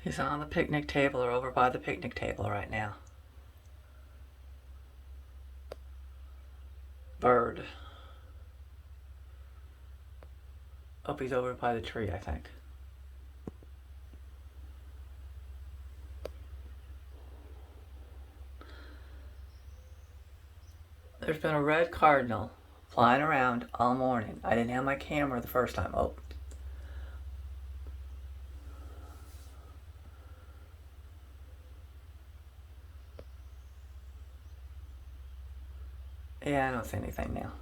He's on the picnic table or over by the picnic table right now. Bird. Oh, he's over by the tree, I think. There's been a red cardinal flying around all morning. I didn't have my camera the first time. Oh. Yeah, I don't see anything now.